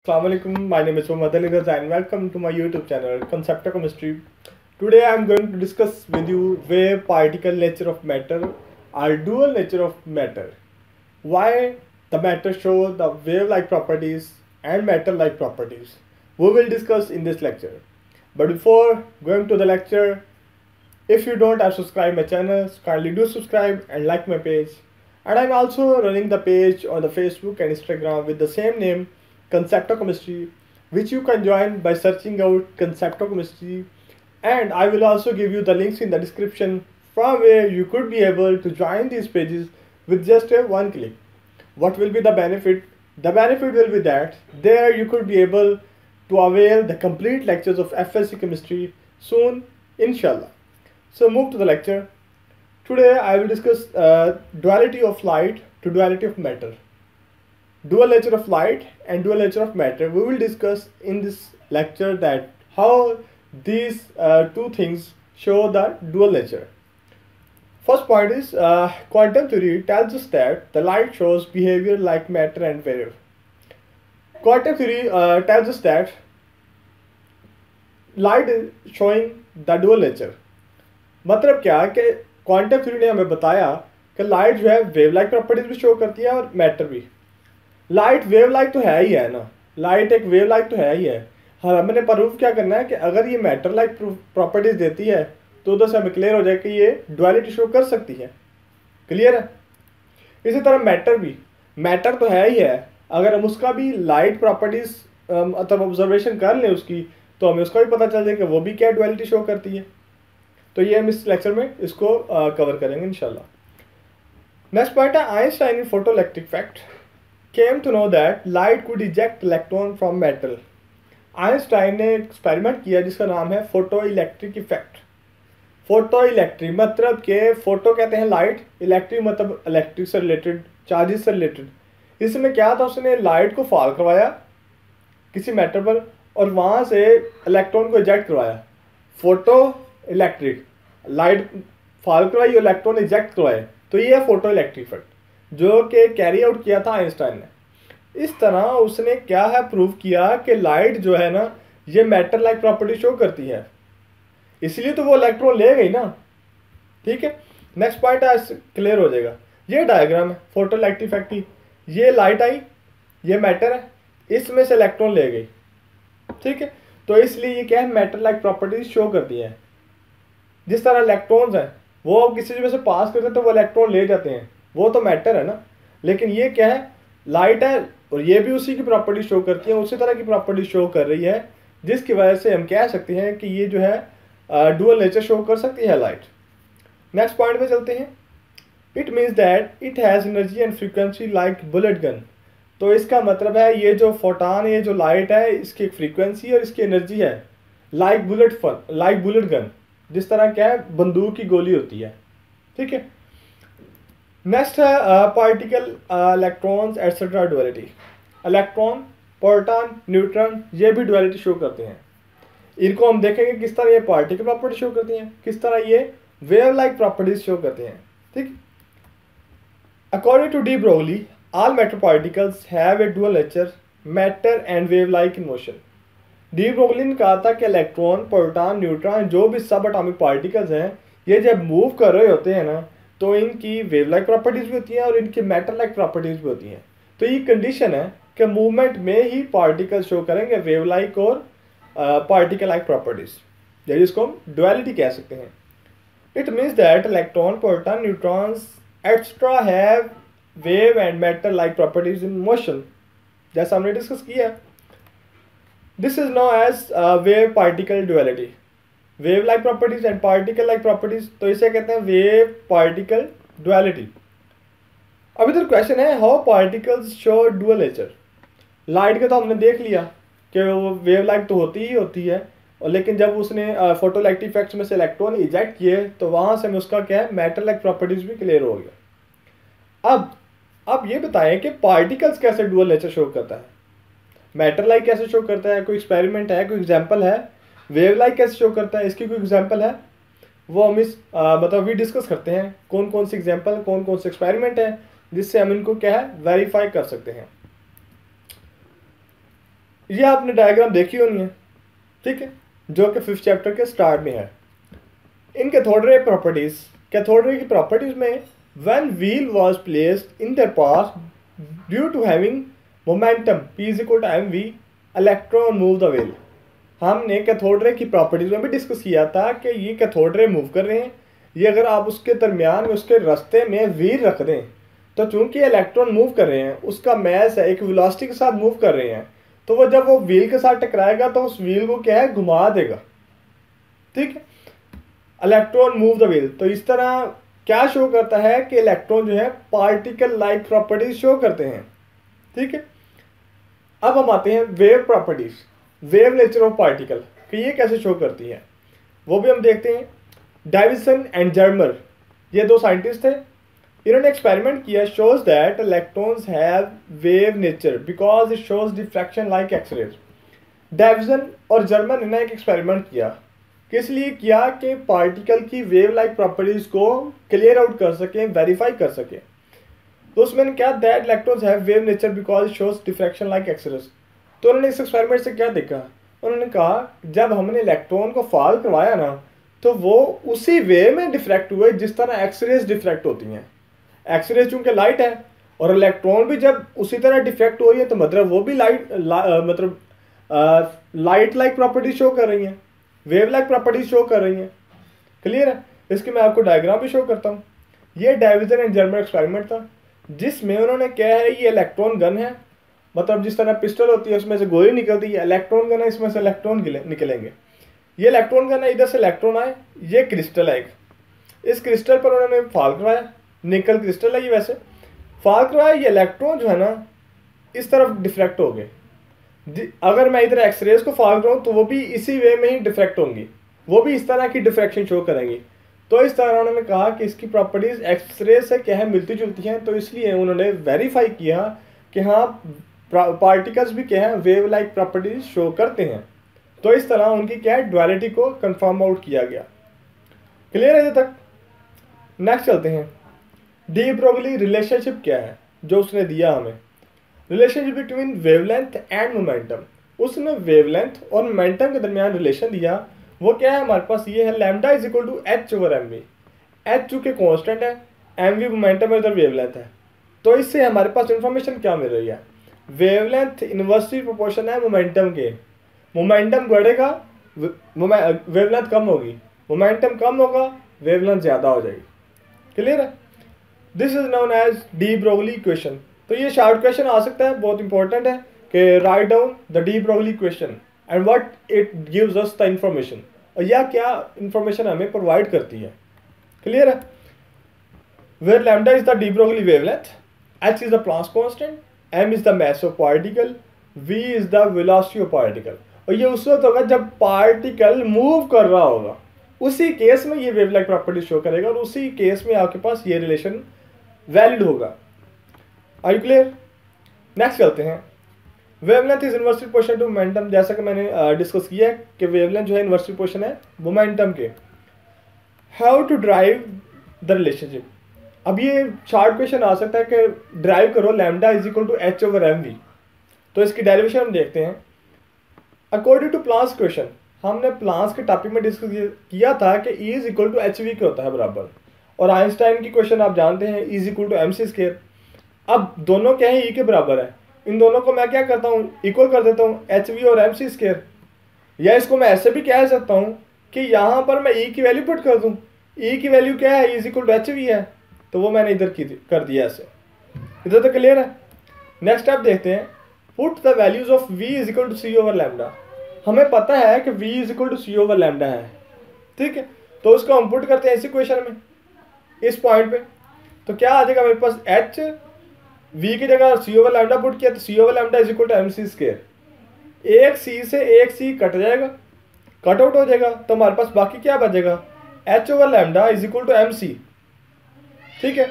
Assalamualaikum, my name is Mohammad Ali Raza and welcome to my YouTube channel Concept of Chemistry. Today I am going to discuss with you wave particle nature of matter or dual nature of matter. Why the matter show the wave-like properties and matter-like properties. We will discuss in this lecture. But before going to the lecture, if you don't have subscribed my channel, kindly do subscribe and like my page. And I'm also running the page on the Facebook and Instagram with the same name, Concepto Chemistry, which you can join by searching out Concepto Chemistry. And I will also give you the links in the description from where you could be able to join these pages with just a one click. What will be the benefit? The benefit will be that there you could be able to avail the complete lectures of FSC Chemistry soon, inshallah. So move to the lecture. Today I will discuss duality of light to duality of matter. Dual nature of light and dual nature of matter. We will discuss in this lecture that how these two things show the dual nature. First point is quantum theory tells us that the light shows behavior like matter and wave. Quantum theory tells us that light is showing the dual nature. मतलब क्या कि quantum theory ने हमें बताया कि light जो है wave like properties भी शो करती है और मैटर भी. लाइट वेव लाइक तो है ही है ना, लाइट एक वेव लाइक तो है ही है. हमने प्रूफ क्या करना है कि अगर ये मैटर लाइक प्रॉपर्टीज देती है तो उधर से हमें क्लियर हो जाए कि ये डुअलिटी शो कर सकती है. क्लियर है. इसी तरह मैटर भी, मैटर तो है ही है, अगर हम उसका भी लाइट प्रॉपर्टीज मतलब ऑब्जर्वेशन कर लें उसकी तो हमें उसका भी पता चल जाए कि वो भी क्या डुअलिटी शो करती है. तो ये हम इस लेक्चर में इसको कवर करेंगे इंशाल्लाह. नेक्स्ट पॉइंट है Einstein in photoelectric fact came to know that light could eject electron from metal. Einstein ने एक्सपेरिमेंट किया जिसका नाम है फोटोइलेक्ट्रिक इफेक्ट. फोटोइलेक्ट्रिक मतलब के फोटो कहते हैं लाइट, इलेक्ट्रिक मतलब इलेक्ट्रिक से रिलेटेड, चार्जेस से रिलेटेड. इसमें क्या था, उसने लाइट को फॉल करवाया किसी मैटर पर और वहाँ से इलेक्ट्रॉन को इजेक्ट करवाया. फोटो इलेक्ट्रिक, लाइट फॉल करवाई, इलेक्ट्रॉन इजेक्ट करवाए, तो ये है फोटो इलेक्ट्रिक इफेक्ट जो कि कैरी आउट किया था आइंस्टाइन ने. इस तरह उसने क्या है प्रूव किया कि लाइट जो है ना ये मैटर लाइक प्रॉपर्टी शो करती है, इसलिए तो वो इलेक्ट्रॉन ले गई ना. ठीक है. नेक्स्ट पॉइंट है क्लियर हो जाएगा. ये डायग्राम है फोटो इलेक्ट्रिक इफेक्ट की. ये लाइट आई, ये मैटर है, इसमें से इलेक्ट्रॉन ले गई. ठीक है. तो इसलिए ये क्या है मैटर लाइक प्रॉपर्टीज शो करती है. जिस तरह इलेक्ट्रॉन्स हैं वो किसी जगह से पास करते हैं तो वो इलेक्ट्रॉन ले जाते हैं, वो तो मैटर है ना. लेकिन ये क्या है, लाइट है और ये भी उसी की प्रॉपर्टी शो करती है, उसी तरह की प्रॉपर्टी शो कर रही है जिसकी वजह से हम कह सकते हैं कि ये जो है डुअल नेचर शो कर सकती है लाइट. नेक्स्ट पॉइंट पे चलते हैं. It means that it has energy and frequency like bullet gun. तो इसका मतलब है ये जो फोटान, ये जो लाइट है इसकी एक फ्रीक्वेंसी और इसकी एनर्जी है लाइक बुलेट गन, जिस तरह क्या है बंदूक की गोली होती है. ठीक है. नेक्स्ट है particle electrons etcetera duality. Electron, proton, neutron ये भी डुअलिटी शो करते हैं. इनको हम देखेंगे किस तरह ये पार्टिकल प्रॉपर्टी शो करती हैं, किस तरह ये वेव लाइक प्रॉपर्टीज शो करते हैं. ठीक. According to de Broglie all matter particles have a dual nature, matter and wave like in motion. De Broglie ने कहा था कि इलेक्ट्रॉन, प्रोटॉन, न्यूट्रॉन जो भी सब एटॉमिक पार्टिकल्स हैं ये जब मूव कर रहे होते हैं ना तो इनकी वेव लाइक प्रॉपर्टीज भी होती हैं और इनकी मैटर लाइक प्रॉपर्टीज भी होती हैं. तो ये कंडीशन है कि मूवमेंट में ही पार्टिकल शो करेंगे वेव लाइक और पार्टिकल लाइक प्रॉपर्टीज, जिसको हम डुअलिटी कह सकते हैं. It means that electron, proton, neutrons extra have wave and matter like properties in motion, जैसा हमने डिस्कस किया. This is known as wave particle duality. Wave like properties and particle like properties, तो इसे कहते हैं wave particle duality. अब इधर question है how particles show dual nature. Light का तो हमने देख लिया कि वो वेव लाइक तो होती ही होती है, और लेकिन जब उसने फोटो इलेक्ट्रिक इफेक्ट्स में से इलेक्ट्रॉन इजेक्ट किए तो वहाँ से हमें उसका क्या है मैटर लाइक प्रॉपर्टीज भी क्लियर हो गया. अब ये बताएं कि पार्टिकल्स कैसे डुअल नेचर शो करता है, मैटर लाइक कैसे शो करता है, कोई एक्सपेरिमेंट है, कोई एग्जांपल है. वेव लाइक कैसे शो करता है, इसकी कोई एग्जांपल है, वो हम इस मतलब भी डिस्कस करते हैं. कौन कौन से एग्जांपल, कौन कौन से एक्सपेरिमेंट है जिससे हम इनको क्या है वेरीफाई कर सकते हैं. ये आपने डायग्राम देखी होनी है, ठीक है, जो कि 5th चैप्टर के स्टार्ट में है। इन कैथोड प्रॉपर्टीज, कैथोड की प्रॉपर्टीज में when wheel was placed in their path due to having momentum P = mv, electron move the wheel. हमने कैथोड की प्रॉपर्टीज में भी डिस्कस किया था कि ये कैथोड मूव कर रहे हैं, ये अगर आप उसके दरमियान में उसके रास्ते में व्हील रख दें तो चूंकि इलेक्ट्रॉन मूव कर रहे हैं, उसका मैस है एक वेलोसिटी के साथ मूव कर रहे हैं, तो वो जब वो व्हील के साथ टकराएगा तो उस व्हील को क्या है, घुमा देगा, ठीक है। इलेक्ट्रॉन मूव द व्हील, तो इस तरह क्या शो करता है कि इलेक्ट्रॉन जो है पार्टिकल लाइक प्रॉपर्टीज शो करते हैं, ठीक है। अब हम आते हैं wave properties, wave nature of particle कि ये कैसे शो करती है, वो भी हम देखते हैं। डेविसन एंड जर्मर, ये दो साइंटिस्ट थे, इन्होंने एक्सपेरिमेंट किया, shows that electrons have wave nature because it shows diffraction like x rays. Davisson और जर्मर ने एक एक्सपेरिमेंट किया, किस लिए किया कि पार्टिकल की वेव लाइक प्रॉपर्टीज को क्लियर आउट कर सकें, वेरीफाई कर सकें। तो उसमें क्या, that electrons have wave nature because it shows diffraction like x rays. तो उन्होंने इस एक्सपेरिमेंट से क्या देखा, उन्होंने कहा जब हमने इलेक्ट्रॉन को फॉल करवाया ना तो वो उसी वे में डिफ्रैक्ट हुए जिस तरह एक्सरेज डिफ्रैक्ट होती हैं। एक्सरेज चूंकि लाइट है और इलेक्ट्रॉन भी जब उसी तरह डिफ्रैक्ट हो रही है तो मतलब वो भी लाइट लाइक प्रॉपर्टी शो कर रही हैं, वेव लाइक प्रॉपर्टी शो कर रही हैं। क्लियर है? इसकी मैं आपको डायग्राम भी शो करता हूँ। ये डेविसन एंड जर्मर एक्सपेरिमेंट था जिसमें उन्होंने क्या है, ये इलेक्ट्रॉन गन है, मतलब जिस तरह पिस्टल होती है उसमें से गोली निकलती है, इलेक्ट्रॉन गन है, इसमें से इलेक्ट्रॉन निकलेंगे। ये इलेक्ट्रॉन गन है, इधर से इलेक्ट्रॉन आए, ये क्रिस्टल है एक, इस क्रिस्टल पर उन्होंने फाल करवाया, निकल क्रिस्टल है ये, वैसे फाल करवाया, ये इलेक्ट्रॉन जो है ना इस तरफ डिफ्रैक्ट हो गए। अगर मैं इधर एक्सरेज को फाल कराऊँ तो वो भी इसी वे में ही डिफ्रैक्ट होंगी, वो भी इस तरह की डिफ्रैक्शन शो करेंगी। तो इस तरह उन्होंने कहा कि इसकी प्रॉपर्टीज एक्सरे से क्या है, मिलती जुलती हैं, तो इसलिए उन्होंने वेरीफाई किया कि हाँ पार्टिकल्स भी क्या है, वेव लाइक प्रॉपर्टीज शो करते हैं। तो इस तरह उनकी क्या है, ड्युअलिटी को कंफर्म आउट किया गया। क्लियर है इधर तक? नेक्स्ट चलते हैं, डी ब्रोगली रिलेशनशिप क्या है जो उसने दिया हमें, relationship between wavelength and momentum. उसने वेवलेंथ और मोमेंटम के दरमियान रिलेशन दिया, वो क्या है हमारे पास, ये है lambda is equal to h/mv। h चूँकि कॉन्स्टेंट है, mv मोमेंटम है, इधर वेवलेंथ है, तो इससे हमारे पास इंफॉर्मेशन क्या मिल रही है, वेवलेंथ इनवर्सली प्रोपोर्शन है मोमेंटम के, मोमेंटम बढ़ेगा वेवलेंथ कम होगी, मोमेंटम कम होगा वेवलेंथ ज़्यादा हो जाएगी। क्लियर है? This is known as de Broglie equation. तो ये शॉर्ट क्वेश्चन आ सकता है, बहुत इंपॉर्टेंट है कि write down the de Broglie equation and what it gives us the information, और यह क्या इंफॉर्मेशन हमें प्रोवाइड करती है। क्लियर है? Where lambda is the de Broglie wavelength, h is the Planck's constant, m is the mass of particle, v is the velocity of particle. और ये उस वक्त होगा जब पार्टिकल मूव कर रहा होगा, उसी केस में ये वेव लाइक प्रॉपर्टी शो करेगा और उसी केस में आपके पास ये रिलेशन वैलिड होगा। Are you clear? नेक्स्ट चलते हैं, wavelength is inversely proportional to momentum. जैसा कि मैंने डिस्कस किया है कि वेवलेंथ जो है इनवर्सली प्रोपोर्शन है मोमेंटम के। How to drive the relationship. अब ये शॉर्ट क्वेश्चन आ सकता है कि ड्राइव करो lambda is equal to h/mv, तो इसकी डेरिवेशन हम देखते हैं। अकॉर्डिंग टू प्लांक्स क्वेश्चन, हमने प्लांक्स के टॉपिक में डिस्कस किया था कि E is equal to hv के होता है बराबर, और आइंस्टाइन की क्वेश्चन आप जानते हैं E is equal to mc²। अब दोनों क्या है, E के बराबर है, इन दोनों को मैं क्या करता हूँ, इक्वल कर देता हूँ, hv और mc²। या इसको मैं ऐसे भी कह सकता हूँ कि यहाँ पर मैं E की वैल्यू पुट कर दूँ, E की वैल्यू क्या है, E is equal to hv है, तो वो मैंने इधर कर दिया ऐसे। इधर तो क्लियर है? नेक्स्ट आप देखते हैं, put the values of v is equal to c/λ। हमें पता है कि v is equal to c/λ है, ठीक है, तो उसको हम पुट करते हैं इस इक्वेशन में, इस पॉइंट पे। तो क्या आ जाएगा मेरे पास, h v की जगह c/λ पुट किया तो c/λ is equal to mc²। एक c से एक c कट जाएगा, कट आउट हो जाएगा, तो हमारे पास बाकी क्या बचेगा, h/λ is equal to mc। ठीक है,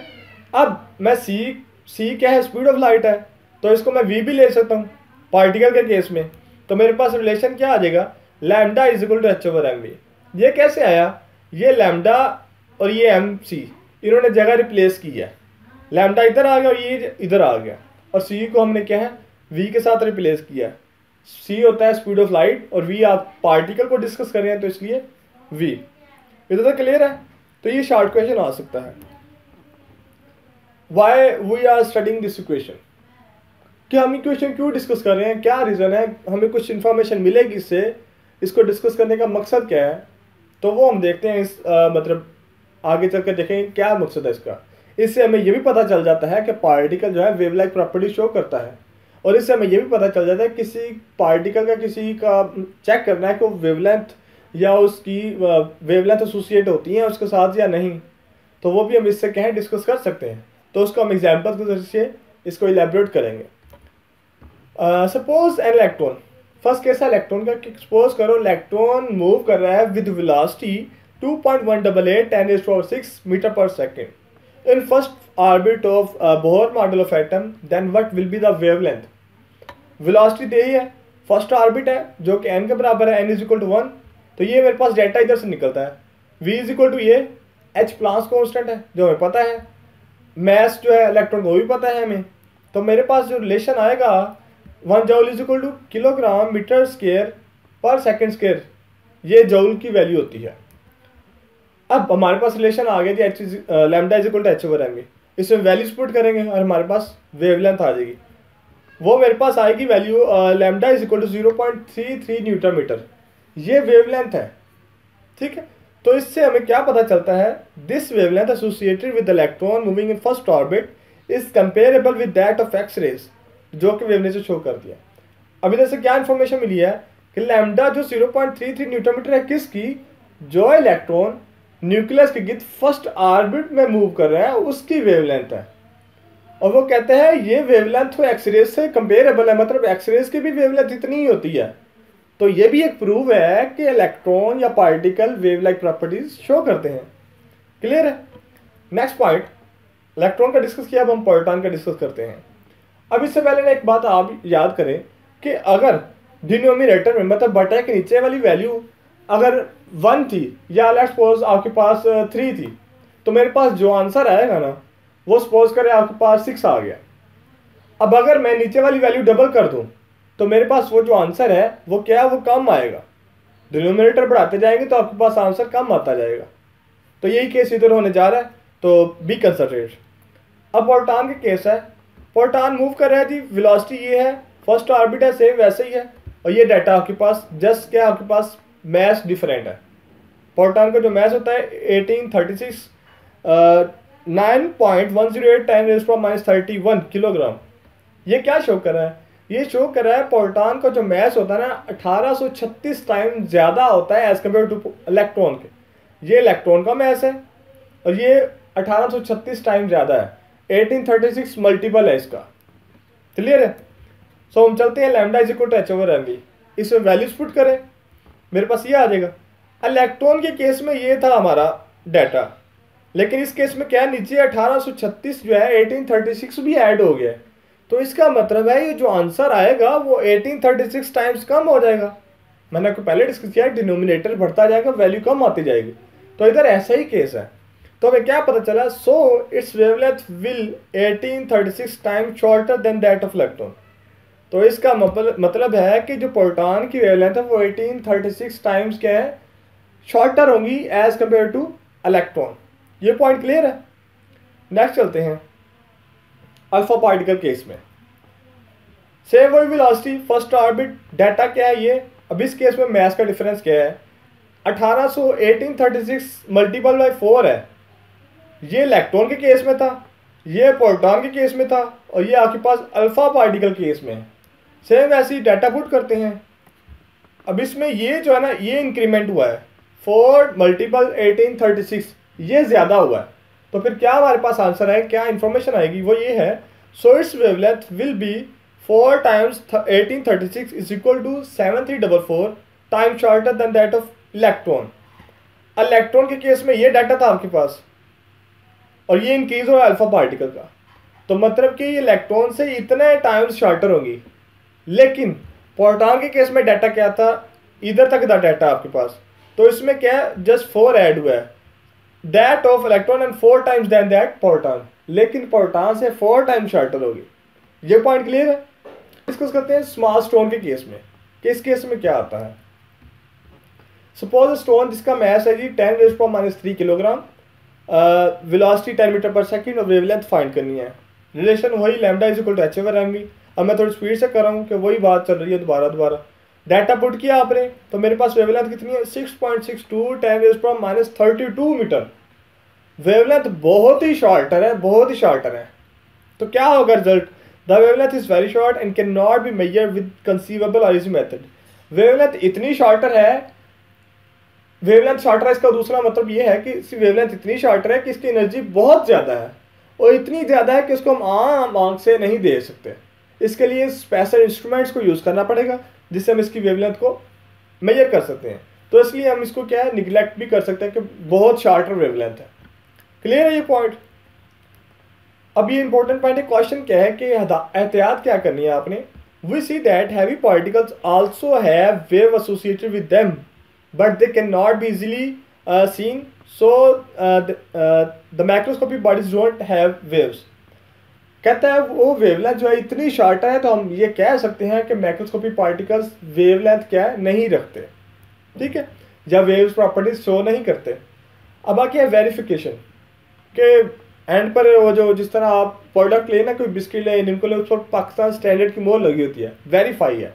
अब मैं c क्या है, स्पीड ऑफ लाइट है, तो इसको मैं v भी ले सकता हूँ पार्टिकल के केस में। तो मेरे पास रिलेशन क्या आ जाएगा, lambda is equal to h/mv। ये कैसे आया, ये लैम्डा और ये mc इन्होंने जगह रिप्लेस की है, लैम्डा इधर आ गया और ये इधर आ गया, और c को हमने क्या है v के साथ रिप्लेस किया। c होता है स्पीड ऑफ लाइट और v आप पार्टिकल को डिस्कस कर रहे हैं तो इसलिए v। इधर तक क्लियर है? तो ये शॉर्ट क्वेश्चन आ सकता है। Why we are studying this equation, कि हम इक्वेशन क्यों डिस्कस कर रहे हैं, क्या रीज़न है, हमें कुछ इन्फॉर्मेशन मिलेगी इससे, इसको डिस्कस करने का मकसद क्या है, तो वो हम देखते हैं इस मतलब आगे चल कर देखेंगे क्या मकसद है इसका। इससे हमें ये भी पता चल जाता है कि पार्टिकल जो है वेव लाइक प्रॉपर्टी शो करता है, और इससे हमें ये भी पता चल जाता है किसी पार्टिकल का किसी का चेक करना है कि वो वेवलेंथ या उसकी वेवलेंथ एसोसिएट होती है उसके साथ या नहीं, तो वो भी हम इससे क्या है डिस्कस कर सकते हैं। तो उसको हम एग्जाम्पल के जरिए इसको इलेबोरेट करेंगे। Suppose an electron, first case है इलेक्ट्रॉन का, सपोज करो इलेक्ट्रॉन मूव कर रहा है with velocity 2.188 10⁶ metre per second in first orbit of Bohr model of atom, then what will be the wavelength. Velocity दे ही है, फर्स्ट ऑर्बिट है जो कि n के बराबर है, n इज इक्वल टू 1, तो ये मेरे पास डेटा इधर से निकलता है। v इज इक्वल टू ये h प्लांक्स कांस्टेंट है जो हमें पता है, मैस जो है इलेक्ट्रॉन को भी पता है हमें, तो मेरे पास जो रिलेशन आएगा 1 joule is equal to kilogram metre square per second square, ये जूल की वैल्यू होती है। अब हमारे पास रिलेशन आ गया कि lambda is equal to H over M, इसमें वैल्यूज पुट करेंगे और हमारे पास वेवलेंथ आ जाएगी। वो मेरे पास आएगी value lambda is equal to 0.33 newton metre, ये वेवलेंथ है। ठीक है, तो इससे हमें क्या पता चलता है, this wavelength associated with electron moving in first orbit is comparable with that of X rays, जो कि वेवलेंथ से शो कर दिया। अब इधर से क्या इन्फॉर्मेशन मिली है कि लैम्डा जो 0.33 न्यूटन मीटर है किसकी, जो इलेक्ट्रॉन न्यूक्लियस के गिर्द फर्स्ट ऑर्बिट में मूव कर रहा है उसकी वेवलेंथ है। और वो कहते हैं ये वेवलेंथ एक्सरेज से कंपेरेबल है, मतलब एक्सरेज की भी वेवलेंथ इतनी ही होती है। तो ये भी एक प्रूव है कि इलेक्ट्रॉन या particle wave like properties show करते हैं। क्लियर है? नेक्स्ट पॉइंट, इलेक्ट्रॉन का डिस्कस किया, अब हम प्रोटॉन का डिस्कस करते हैं। अब इससे पहले ना एक बात आप याद करें कि अगर डिनोमिनेटर में मतलब बटा के नीचे वाली वैल्यू अगर 1 थी या लेट्स सपोज आपके पास 3 थी, तो मेरे पास जो आंसर आएगा ना वो सपोज करें आपके पास 6 आ गया। अब अगर मैं नीचे वाली वैल्यू डबल कर दूं तो मेरे पास वो जो आंसर है वो क्या है, वो कम आएगा। डिनोमिनेटर बढ़ाते जाएंगे तो आपके पास आंसर कम आता जाएगा। तो यही केस इधर होने जा रहा है, तो बी कंसंट्रेट। अब प्रोटॉन के केस है, प्रोटॉन मूव कर रहा है जी, वेलोसिटी ये है, फर्स्ट ऑर्बिट है सेम वैसे ही है, और ये डाटा आपके पास जस्ट क्या आपके पास मैस डिफरेंट है। प्रोटॉन का जो मैस होता है 1836 9.108 10⁻31 किलोग्राम। ये क्या शो कर रहा है, ये शो कर रहा है प्रोटॉन का जो मैस होता है ना 1836 टाइम ज़्यादा होता है एज कम्पेयर टू इलेक्ट्रॉन के। ये इलेक्ट्रॉन का मैस है और ये 1836 टाइम ज़्यादा है, 1836 मल्टीपल है इसका। क्लियर है? सो हम चलते हैं lambda is equal to H over M V, इसमें वैल्यूज पुट करें, मेरे पास ये आ जाएगा। इलेक्ट्रॉन के केस में ये था हमारा डाटा, लेकिन इस केस में क्या है, नीचे 1836 जो है 1836 भी ऐड हो गया है, तो इसका मतलब है ये जो आंसर आएगा वो 1836 टाइम्स कम हो जाएगा। मैंने आपको पहले डिस्कस किया, डिनोमिनेटर बढ़ता जाएगा वैल्यू कम आती जाएगी, तो इधर ऐसा ही केस है। तो हमें क्या पता चला, सो its wavelength will 1836 times shorter than that of electron. तो इसका मतलब है कि जो प्रोटॉन की वेवलेंथ है वो 1836 टाइम्स क्या है, शॉर्टर होंगी एज कम्पेयर टू इलेक्ट्रॉन। ये पॉइंट क्लियर है? नेक्स्ट चलते हैं अल्फा पार्टिकल केस में। सेम वही वेलोसिटी फर्स्ट ऑर्बिट, डाटा क्या है ये। अब इस केस में मैस का डिफरेंस क्या है, 1836 मल्टीपल बाई 4 है। ये इलेक्ट्रॉन के केस में था, ये प्रोटॉन के केस में था, और ये आपके पास अल्फा पार्टिकल केस में है। सेम ऐसे ही डाटा पुट करते हैं। अब इसमें ये जो है ना ये इंक्रीमेंट हुआ है 4 मल्टीपल 1836, ये ज़्यादा हुआ है। तो फिर क्या हमारे पास आंसर है, क्या इन्फॉर्मेशन आएगी, वो ये है, so its wavelength will be 4 times 1836 is equal to 7344 time shorter than that of electron. Electron के केस में ये डाटा था आपके पास और ये इंक्रीज हो अल्फा पार्टिकल का, तो मतलब कि ये इलेक्ट्रॉन से इतने टाइम्स शॉर्टर होंगी। लेकिन प्रोटॉन के केस में डाटा क्या था, इधर तक था डाटा आपके पास, तो इसमें क्या है जस्ट 4 ऐड हुआ है, that of electron and 4 times than that proton, लेकिन प्रोटॉन से 4 टाइम्स शॉर्टर होगी। ये पॉइंट क्लियर है? डिस्कस करते हैं स्मॉल स्टोन के केस में। कि इस केस में क्या आता है। सपोज स्टोन जिसका मास है जी 10⁻³ किलोग्राम, वेलोसिटी 10 मीटर पर सेकंड और वेवलेंथ फाइंड करनी है। रिलेशन वही lambda is equal to h/mv। अब मैं थोड़ी स्पीड से कर रहा हूँ कि वही बात चल रही है दोबारा। डाटा पुट किया आपने तो मेरे पास वेवलेंथ कितनी है 6.62 10⁻32 मीटर। वेवलेंथ बहुत ही शॉर्टर है। तो क्या होगा result? The wavelength is very short and can not be measure with conceivable और इजी मेथड। वेवलेंथ इतनी शॉर्टर है, इसका दूसरा मतलब ये है कि इसकी वेवलेंथ इतनी शॉर्टर है कि इसकी एनर्जी बहुत ज़्यादा है और इतनी ज़्यादा है कि उसको हम आम आंख से नहीं देख सकते। इसके लिए स्पेशल इंस्ट्रूमेंट्स को यूज़ करना पड़ेगा जिससे हम इसकी वेवलेंथ को मेजर कर सकते हैं। तो इसलिए हम इसको क्या है निगलेक्ट भी कर सकते हैं कि बहुत शॉर्टर वेवलेंथ है। क्लियर है ये पॉइंट? अब ये इंपॉर्टेंट पॉइंट है, क्वेश्चन क्या है कि एहतियात क्या करनी है आपने। We see that heavy particles also have wave associated with them but they can not be easily seen, so the macroscopic bodies don't have waves. कहता है वो वेवलेंथ जो है इतनी शॉर्ट है तो हम ये कह सकते हैं कि मैक्रोस्कोपिक पार्टिकल्स वेवलेंथ क्या है नहीं रखते, ठीक है, या वेव्स प्रॉपर्टीज शो नहीं करते। अब बाकी है वेरिफिकेशन के एंड पर वो जो जिस तरह आप प्रोडक्ट ले ना, कोई बिस्किट ले निम्को ले, उस पर पाकिस्तान स्टैंडर्ड की मोहर लगी होती है, वेरीफाई है।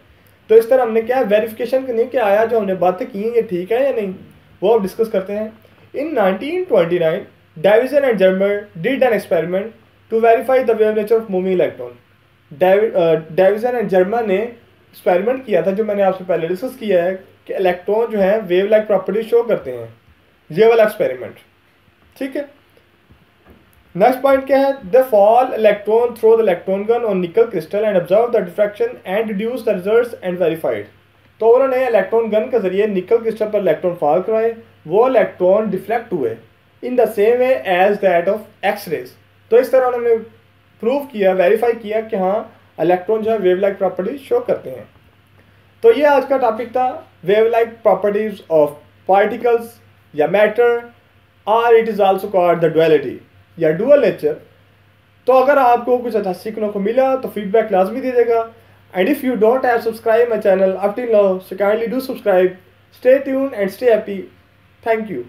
तो इस तरह हमने क्या है वेरिफिकेशन करनी कि आया जो हमने बातें की हैं ये ठीक है या नहीं, वो अब डिस्कस करते हैं। In 1929 Davisson and Germer did an experiment to verify the wave nature of moving electron. Davisson and Germer ने एक्सपेरिमेंट किया था जो मैंने आपसे पहले डिस्कस किया है कि इलेक्ट्रॉन जो है वेव लाइक प्रॉपर्टी शो करते हैं, ये वाला एक्सपेरिमेंट, ठीक है। नेक्स्ट पॉइंट क्या है? The fall electron throw the electron gun on nickel crystal and observe the diffraction and deduce the results and verified. तो उन्होंने इलेक्ट्रॉन गन के जरिए निकल क्रिस्टल पर इलेक्ट्रॉन फॉल करवाए, वो इलेक्ट्रॉन डिफ्लेक्ट हुए in the same way as that of x rays. तो इस तरह उन्होंने प्रूव किया, वेरीफाई किया कि हाँ इलेक्ट्रॉन जो है वेव लाइक प्रॉपर्टी शो करते हैं। तो ये आज का टॉपिक था, wave like properties of particles या मैटर, और it is also called the duality या डुअल नेचर। तो अगर आपको कुछ अच्छा सीखने को मिला तो फीडबैक लाजमी दीजिएगा। And if you don't have subscribe my channel up till now, so kindly do subscribe. Stay tuned and stay happy. Thank you.